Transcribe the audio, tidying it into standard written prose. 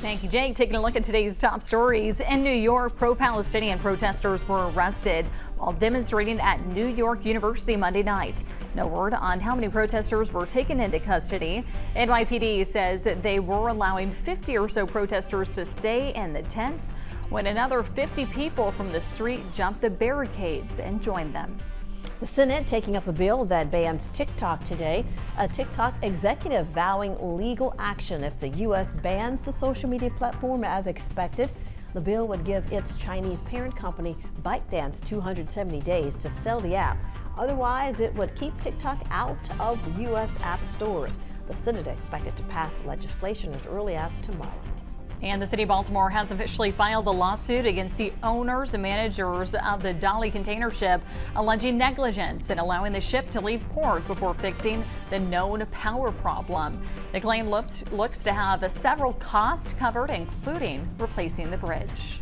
Thank you, Jake. Taking a look at today's top stories. In New York, pro-Palestinian protesters were arrested while demonstrating at New York University Monday night. No word on how many protesters were taken into custody. NYPD says that they were allowing 50 or so protesters to stay in the tents when another 50 people from the street jumped the barricades and joined them. The Senate taking up a bill that bans TikTok today. A TikTok executive vowing legal action if the U.S. bans the social media platform as expected. The bill would give its Chinese parent company ByteDance 270 days to sell the app. Otherwise, it would keep TikTok out of U.S. app stores. The Senate expected to pass legislation as early as tomorrow. And the city of Baltimore has officially filed a lawsuit against the owners and managers of the Dali container ship, alleging negligence in allowing the ship to leave port before fixing the known power problem. The claim looks to have several costs covered, including replacing the bridge.